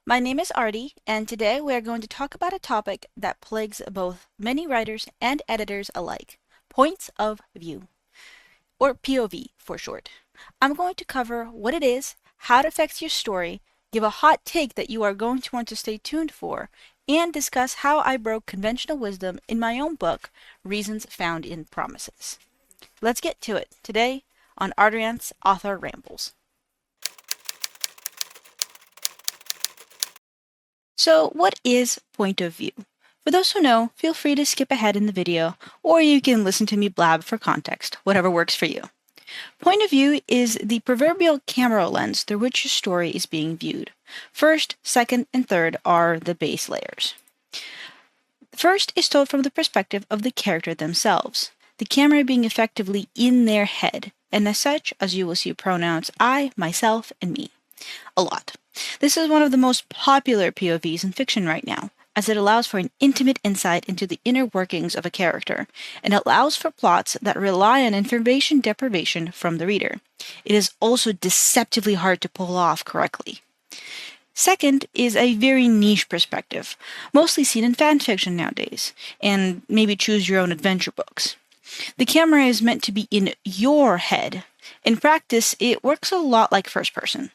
My name is Artie, and today we are going to talk about a topic that plagues both many writers and editors alike, points of view, or POV for short. I'm going to cover what it is, how it affects your story, give a hot take that you are going to want to stay tuned for, and discuss how I broke conventional wisdom in my own book, Reasons Found in Promises. Let's get to it today on Adrian's Author Rambles. So, what is point of view? For those who know, feel free to skip ahead in the video, or you can listen to me blab for context, whatever works for you. Point of view is the proverbial camera lens through which your story is being viewed. First, second, and third are the base layers. First is told from the perspective of the character themselves, the camera being effectively in their head, and as such, as you will see pronouns I, myself, and me. A lot. This is one of the most popular POVs in fiction right now, as it allows for an intimate insight into the inner workings of a character, and allows for plots that rely on information deprivation from the reader. It is also deceptively hard to pull off correctly. Second is a very niche perspective, mostly seen in fan fiction nowadays, and maybe choose your own adventure books. The camera is meant to be in your head. In practice, it works a lot like first person,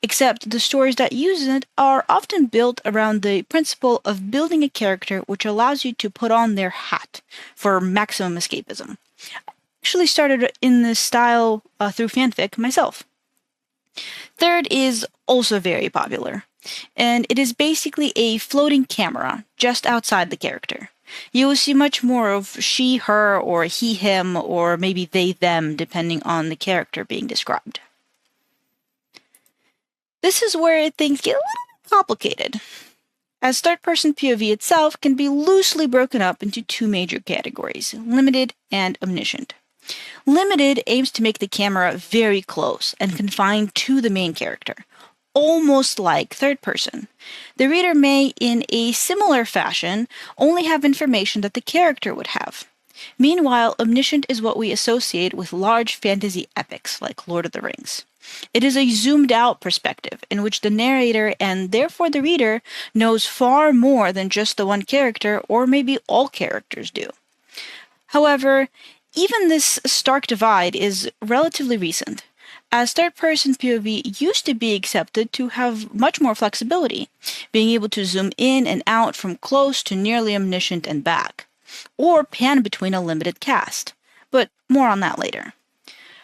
except the stories that use it are often built around the principle of building a character which allows you to put on their hat for maximum escapism. I actually started in this style through fanfic myself. Third is also very popular, and it is basically a floating camera just outside the character. You will see much more of she, her, or he, him, or maybe they, them, depending on the character being described. This is where things get a little bit complicated, as third-person POV itself can be loosely broken up into two major categories, limited and omniscient. Limited aims to make the camera very close and confined to the main character, almost like third person. The reader may, in a similar fashion, only have information that the character would have. Meanwhile, omniscient is what we associate with large fantasy epics like Lord of the Rings. It is a zoomed-out perspective in which the narrator, and therefore the reader, knows far more than just the one character, or maybe all characters do. However, even this stark divide is relatively recent, as third-person POV used to be accepted to have much more flexibility, being able to zoom in and out from close to nearly omniscient and back, or pan between a limited cast, but more on that later.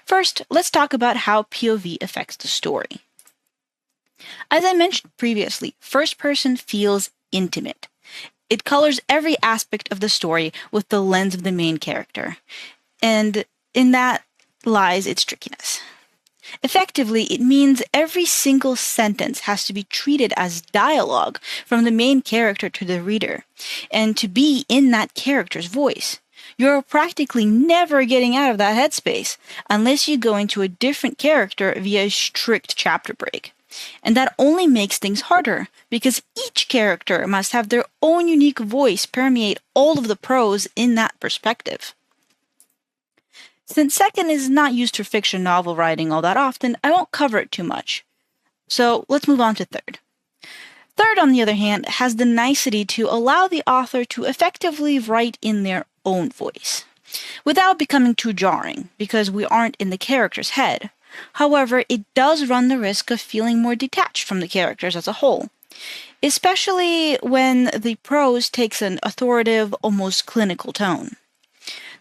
First, let's talk about how POV affects the story. As I mentioned previously, first person feels intimate. It colors every aspect of the story with the lens of the main character, and in that lies its trickiness. Effectively, it means every single sentence has to be treated as dialogue from the main character to the reader, and to be in that character's voice. You're practically never getting out of that headspace, unless you go into a different character via a strict chapter break. And that only makes things harder, because each character must have their own unique voice permeate all of the prose in that perspective. Since second is not used for fiction novel writing all that often, I won't cover it too much. So let's move on to third. Third, on the other hand, has the nicety to allow the author to effectively write in their own voice, without becoming too jarring, because we aren't in the character's head. However, it does run the risk of feeling more detached from the characters as a whole, especially when the prose takes an authoritative, almost clinical tone.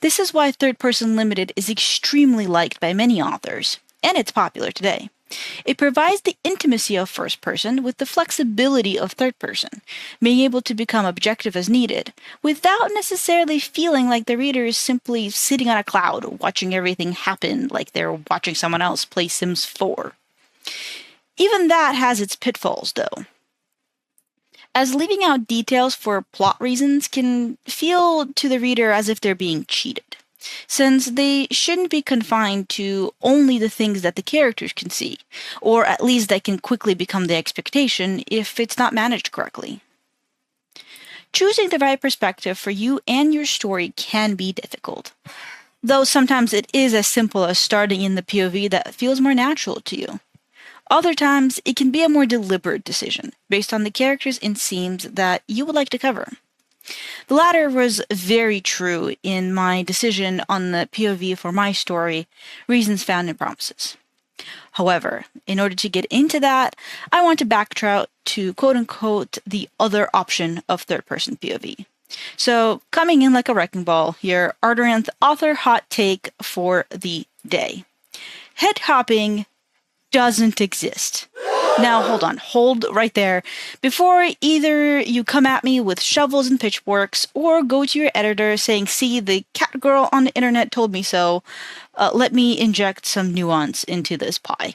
This is why third-person limited is extremely liked by many authors, and it's popular today. It provides the intimacy of first person with the flexibility of third person, being able to become objective as needed, without necessarily feeling like the reader is simply sitting on a cloud watching everything happen like they're watching someone else play Sims 4. Even that has its pitfalls, though, as leaving out details for plot reasons can feel to the reader as if they're being cheated, since they shouldn't be confined to only the things that the characters can see, or at least that can quickly become the expectation if it's not managed correctly. Choosing the right perspective for you and your story can be difficult, though sometimes it is as simple as starting in the POV that feels more natural to you. Other times, it can be a more deliberate decision, based on the characters and scenes that you would like to cover. The latter was very true in my decision on the POV for my story, Reasons Found in Promises. However, in order to get into that, I want to backtrack to quote-unquote the other option of third-person POV. So, coming in like a wrecking ball, your Ardoranth author hot take for the day. Head hopping doesn't exist. Now, hold right there. Before either you come at me with shovels and pitchforks or go to your editor saying, see, the cat girl on the internet told me so, let me inject some nuance into this pie.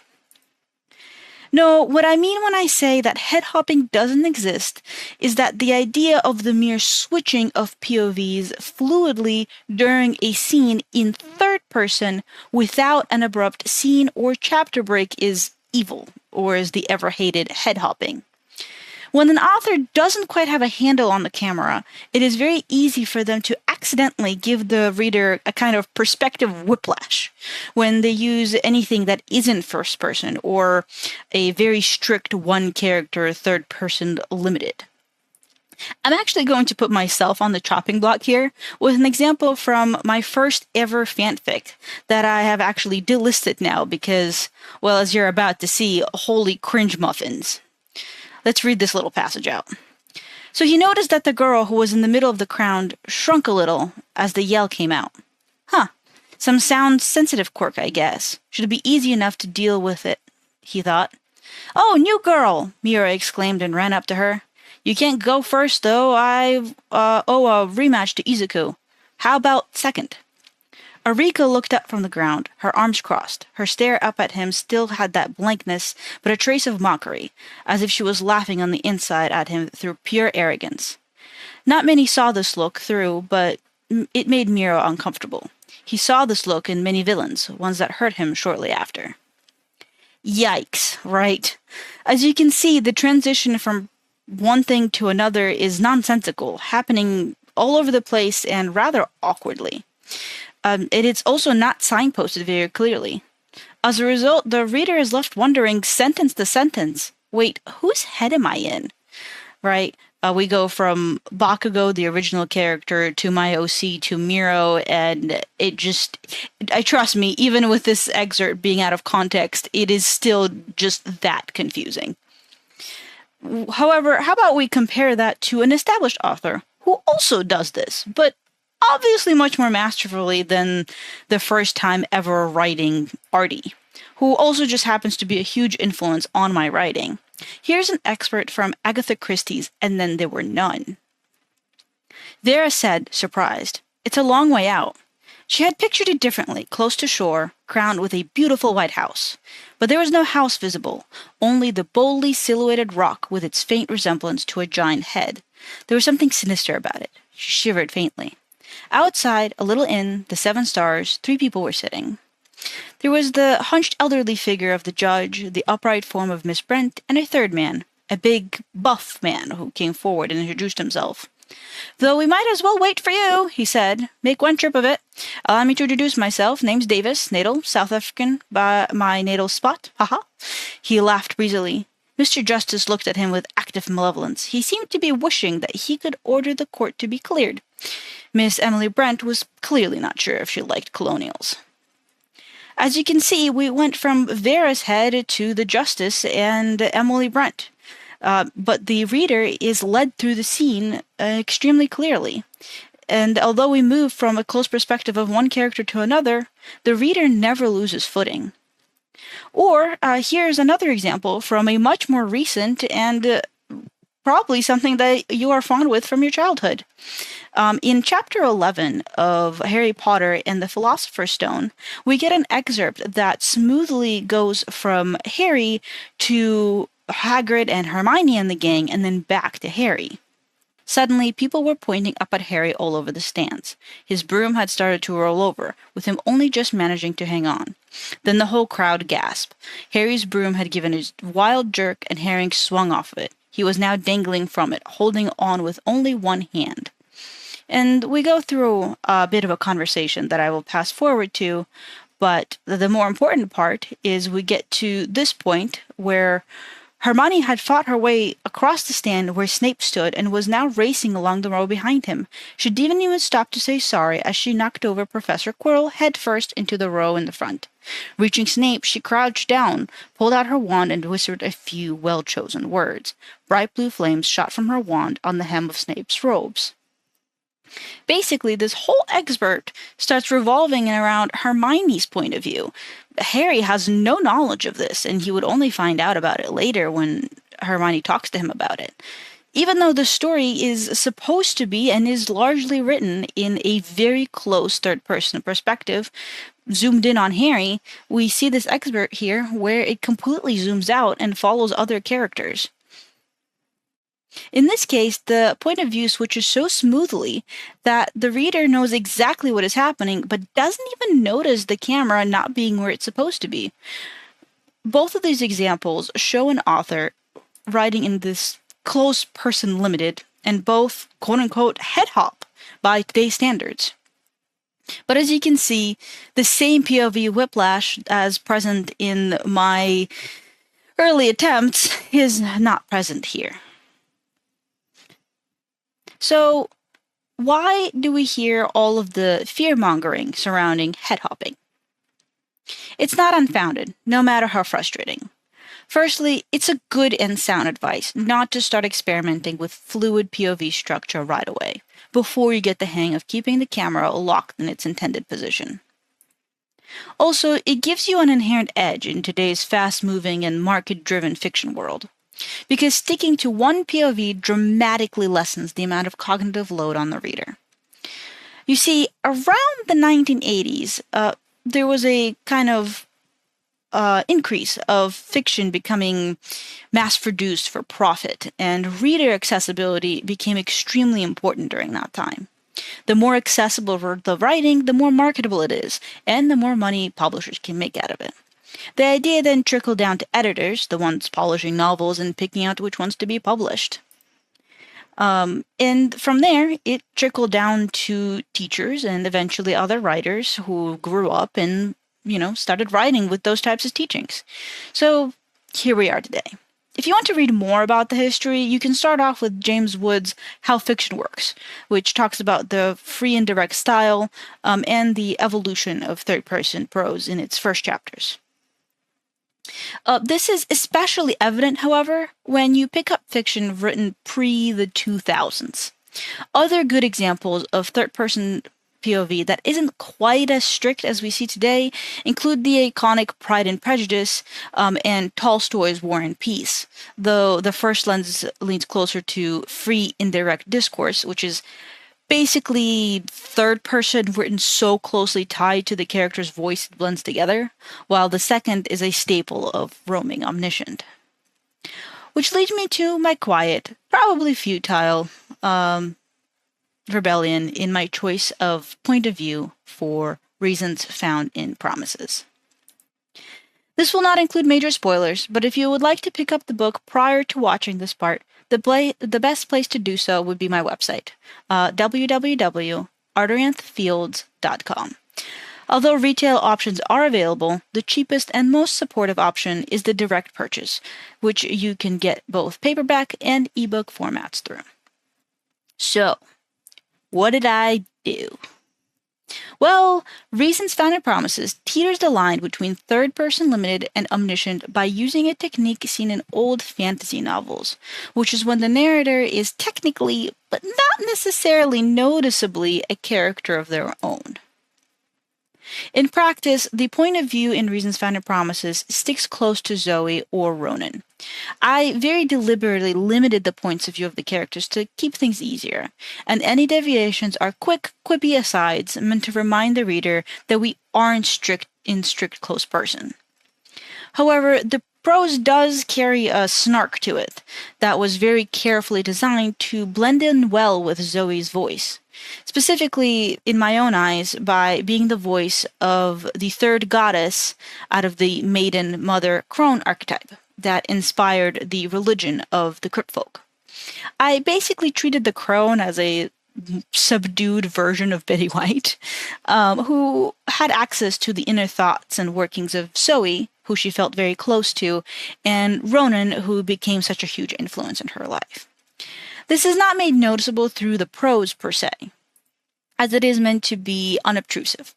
No, what I mean when I say that head hopping doesn't exist is that the idea of the mere switching of POVs fluidly during a scene in third person without an abrupt scene or chapter break is evil, or is the ever-hated head hopping. When an author doesn't quite have a handle on the camera, it is very easy for them to accidentally give the reader a kind of perspective whiplash when they use anything that isn't first person or a very strict one-character third-person limited. I'm actually going to put myself on the chopping block here with an example from my first ever fanfic that I have actually delisted now because, well, as you're about to see, holy cringe muffins. Let's read this little passage out. So he noticed that the girl who was in the middle of the crowd shrunk a little as the yell came out. Huh, some sound-sensitive quirk, I guess. Should be easy enough to deal with it, he thought. Oh, new girl, Mira exclaimed and ran up to her. You can't go first, though. I owe a rematch to Izuku. How about second? Arika looked up from the ground, her arms crossed. Her stare up at him still had that blankness, but a trace of mockery, as if she was laughing on the inside at him through pure arrogance. Not many saw this look through, but it made Miro uncomfortable. He saw this look in many villains, ones that hurt him shortly after. Yikes, right? As you can see, the transition from one thing to another is nonsensical, happening all over the place and rather awkwardly. It's also not signposted very clearly. As a result, the reader is left wondering sentence to sentence, wait, whose head am I in? Right? We go from Bakugo, the original character, to my OC, to Miro, and I trust me, even with this excerpt being out of context, it is still just that confusing. However, how about we compare that to an established author who also does this, but obviously much more masterfully than the first time ever writing Artie, who also just happens to be a huge influence on my writing. Here's an excerpt from Agatha Christie's And Then There Were None. Vera said, surprised, "It's a long way out." She had pictured it differently, close to shore, crowned with a beautiful white house. But there was no house visible, only the boldly silhouetted rock with its faint resemblance to a giant head. There was something sinister about it. She shivered faintly. Outside, a little inn, the 7 stars, 3 people were sitting. There was the hunched elderly figure of the judge, the upright form of Miss Brent, and a third man, a big, buff man who came forward and introduced himself. "Though we might as well wait for you," he said. "Make one trip of it. Allow me to introduce myself. Name's Davis, natal, South African, by my natal spot. Haha." He laughed breezily. Mr. Justice looked at him with active malevolence. He seemed to be wishing that he could order the court to be cleared. Miss Emily Brent was clearly not sure if she liked colonials. As you can see, we went from Vera's head to the Justice and Emily Brent. But the reader is led through the scene extremely clearly. And although we move from a close perspective of one character to another, the reader never loses footing. Or here's another example from a much more recent and probably something that you are fond with from your childhood. In Chapter 11 of Harry Potter and the Philosopher's Stone, we get an excerpt that smoothly goes from Harry to Hagrid and Hermione and the gang, and then back to Harry. Suddenly, people were pointing up at Harry all over the stands. His broom had started to roll over, with him only just managing to hang on. Then the whole crowd gasped. Harry's broom had given a wild jerk, and Harry swung off of it. He was now dangling from it, holding on with only one hand. And we go through a bit of a conversation that I will pass forward to, But the more important part is we get to this point where Hermione had fought her way across the stand where Snape stood and was now racing along the row behind him. She didn't even stop to say sorry as she knocked over Professor Quirrell headfirst into the row in the front. Reaching Snape, she crouched down, pulled out her wand, and whispered a few well-chosen words. Bright blue flames shot from her wand on the hem of Snape's robes. Basically, this whole excerpt starts revolving around Hermione's point of view. Harry has no knowledge of this, and he would only find out about it later when Hermione talks to him about it. Even though the story is supposed to be and is largely written in a very close third-person perspective, zoomed in on Harry, we see this excerpt here where it completely zooms out and follows other characters. In this case, the point of view switches so smoothly that the reader knows exactly what is happening, but doesn't even notice the camera not being where it's supposed to be. Both of these examples show an author writing in this close person limited, and both quote-unquote head hop by today's standards. But as you can see, the same POV whiplash as present in my early attempts is not present here. So, why do we hear all of the fear-mongering surrounding head-hopping? It's not unfounded, no matter how frustrating. Firstly, it's a good and sound advice not to start experimenting with fluid POV structure right away, before you get the hang of keeping the camera locked in its intended position. Also, it gives you an inherent edge in today's fast-moving and market-driven fiction world, because sticking to one POV dramatically lessens the amount of cognitive load on the reader. You see, around the 1980s, there was a kind of increase of fiction becoming mass-produced for profit, and reader accessibility became extremely important during that time. The more accessible the writing, the more marketable it is, and the more money publishers can make out of it. The idea then trickled down to editors, the ones polishing novels and picking out which ones to be published. And from there, it trickled down to teachers and eventually other writers who grew up and, started writing with those types of teachings. So here we are today. If you want to read more about the history, you can start off with James Wood's How Fiction Works, which talks about the free and direct style and the evolution of third-person prose in its first chapters. This is especially evident, however, when you pick up fiction written pre the 2000s. Other good examples of third-person POV that isn't quite as strict as we see today include the iconic Pride and Prejudice and Tolstoy's War and Peace, though the first lens leans closer to free indirect discourse, which is basically third person written so closely tied to the character's voice it blends together, while the second is a staple of roaming omniscient. Which leads me to my quiet, probably futile, rebellion in my choice of point of view for reasons found in Promises. This will not include major spoilers, but if you would like to pick up the book prior to watching this part, the best place to do so would be my website, www.ardoranthfields.com. Although retail options are available, the cheapest and most supportive option is the direct purchase, which you can get both paperback and ebook formats through. So, what did I do? Well, Reasons Found in Promises teeters the line between third-person limited and omniscient by using a technique seen in old fantasy novels, which is when the narrator is technically, but not necessarily noticeably, a character of their own. In practice, the point of view in Reasons Found in Promises sticks close to Zoe or Ronan. I very deliberately limited the points of view of the characters to keep things easier, and any deviations are quick, quippy asides meant to remind the reader that we aren't strict close person. However, the prose does carry a snark to it that was very carefully designed to blend in well with Zoe's voice. Specifically, in my own eyes, by being the voice of the third goddess out of the maiden mother crone archetype that inspired the religion of the cryptfolk. I basically treated the crone as a subdued version of Betty White, who had access to the inner thoughts and workings of Zoe, who she felt very close to, and Ronan, who became such a huge influence in her life. This is not made noticeable through the prose per se, as it is meant to be unobtrusive,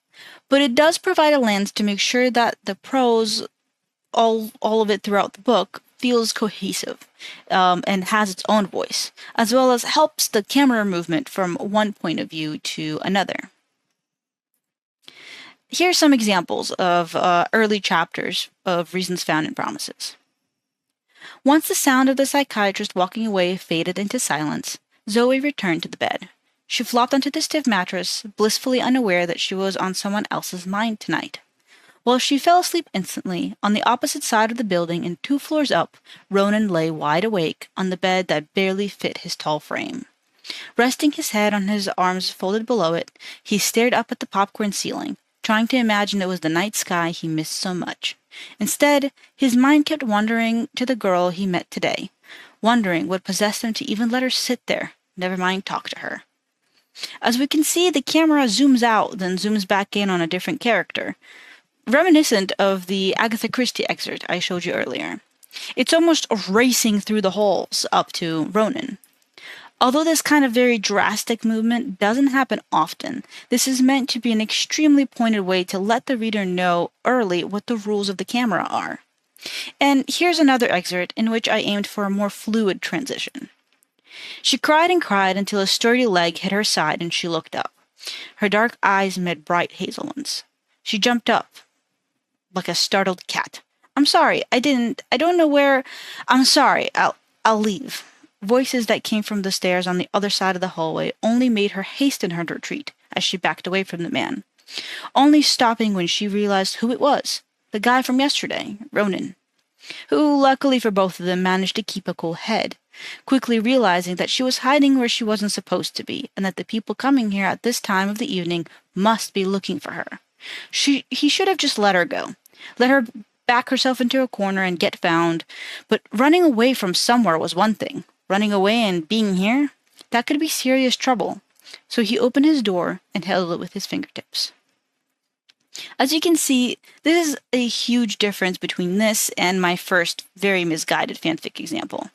but it does provide a lens to make sure that the prose, all of it throughout the book, feels cohesive and has its own voice, as well as helps the camera movement from one point of view to another. Here are some examples of early chapters of Reasons Found in Promises. Once the sound of the psychiatrist walking away faded into silence, Zoe returned to the bed. She flopped onto the stiff mattress, blissfully unaware that she was on someone else's mind tonight. While she fell asleep instantly, on the opposite side of the building and 2 floors up, Ronan lay wide awake on the bed that barely fit his tall frame. Resting his head on his arms folded below it, he stared up at the popcorn ceiling, trying to imagine it was the night sky he missed so much. Instead, his mind kept wandering to the girl he met today, wondering what possessed him to even let her sit there, never mind talk to her. As we can see, the camera zooms out, then zooms back in on a different character, reminiscent of the Agatha Christie excerpt I showed you earlier. It's almost racing through the halls up to Ronan. Although this kind of very drastic movement doesn't happen often, this is meant to be an extremely pointed way to let the reader know early what the rules of the camera are. And here's another excerpt in which I aimed for a more fluid transition. She cried and cried until a sturdy leg hit her side and she looked up. Her dark eyes met bright hazel ones. She jumped up like a startled cat. I'm sorry, I don't know where. I'm sorry, I'll leave. Voices that came from the stairs on the other side of the hallway only made her hasten her retreat as she backed away from the man, only stopping when she realized who it was, the guy from yesterday, Ronan, who, luckily for both of them, managed to keep a cool head, quickly realizing that she was hiding where she wasn't supposed to be, and that the people coming here at this time of the evening must be looking for her. He should have just let her go. Let her back herself into a corner and get found, but running away from somewhere was one thing. Running away and being here? That could be serious trouble. So he opened his door and held it with his fingertips. As you can see, this is a huge difference between this and my first very misguided fanfic example.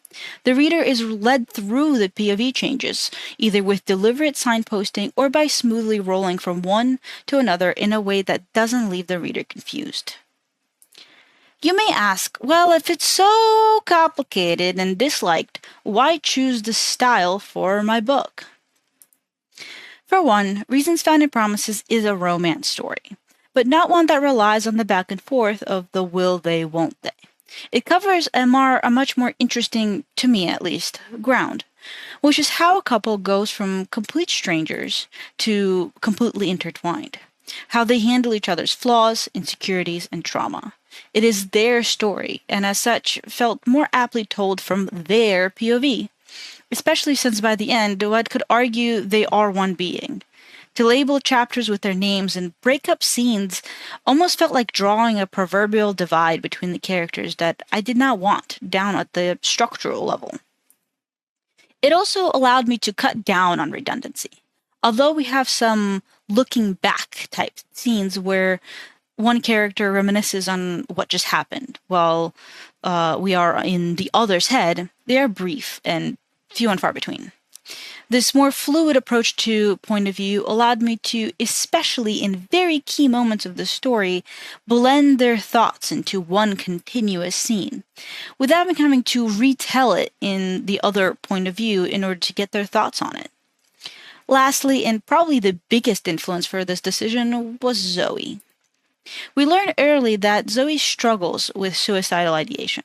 The reader is led through the POV changes, either with deliberate signposting or by smoothly rolling from one to another in a way that doesn't leave the reader confused. You may ask, well, if it's so complicated and disliked, why choose this style for my book? For one, Reasons Found in Promises is a romance story, but not one that relies on the back and forth of the will they, won't they. It covers a much more interesting, to me at least, ground, which is how a couple goes from complete strangers to completely intertwined, how they handle each other's flaws, insecurities, and trauma. It is their story, and as such, felt more aptly told from their POV, especially since by the end, one could argue they are one being. To label chapters with their names and break up scenes almost felt like drawing a proverbial divide between the characters that I did not want down at the structural level. It also allowed me to cut down on redundancy. Although we have some looking back type scenes where one character reminisces on what just happened while we are in the other's head, they are brief and few and far between. This more fluid approach to point of view allowed me to, especially in very key moments of the story, blend their thoughts into one continuous scene, without having to retell it in the other point of view in order to get their thoughts on it. Lastly, and probably the biggest influence for this decision, was Zoe. We learn early that Zoe struggles with suicidal ideation.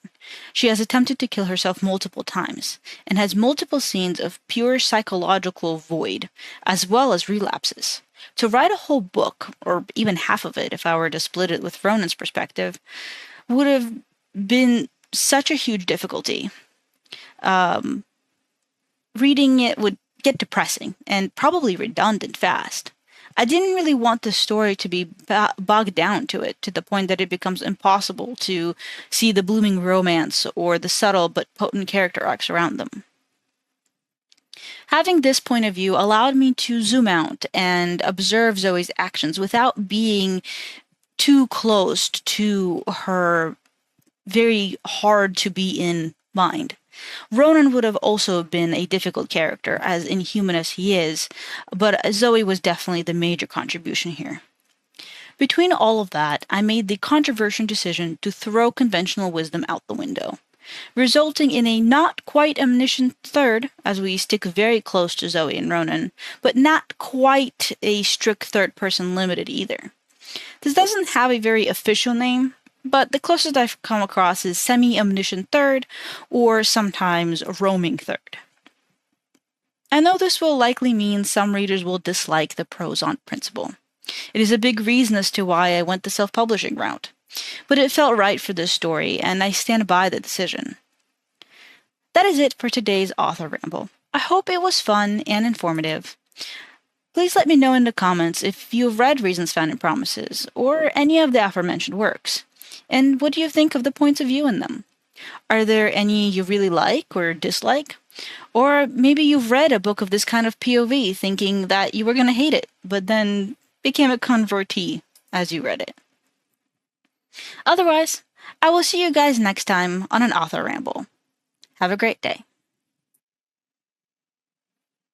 She has attempted to kill herself multiple times, and has multiple scenes of pure psychological void, as well as relapses. To write a whole book, or even half of it if I were to split it with Ronan's perspective, would have been such a huge difficulty. Reading it would get depressing, and probably redundant fast. I didn't really want the story to be bogged down to it, to the point that it becomes impossible to see the blooming romance or the subtle but potent character arcs around them. Having this point of view allowed me to zoom out and observe Zoe's actions without being too close to her very hard to be in mind. Ronan would have also been a difficult character, as inhuman as he is, but Zoe was definitely the major contribution here. Between all of that, I made the controversial decision to throw conventional wisdom out the window, resulting in a not quite omniscient third, as we stick very close to Zoe and Ronan, but not quite a strict third person limited either. This doesn't have a very official name, but the closest I've come across is semi-omniscient third, or sometimes roaming third. I know this will likely mean some readers will dislike the prose-on principle. It is a big reason as to why I went the self-publishing route, but it felt right for this story, and I stand by the decision. That is it for today's author ramble. I hope it was fun and informative. Please let me know in the comments if you've read Reasons Found in Promises, or any of the aforementioned works, and what do you think of the points of view in them? Are there any you really like or dislike? Or maybe you've read a book of this kind of POV thinking that you were going to hate it, but then became a convertee as you read it. Otherwise, I will see you guys next time on an author ramble. Have a great day.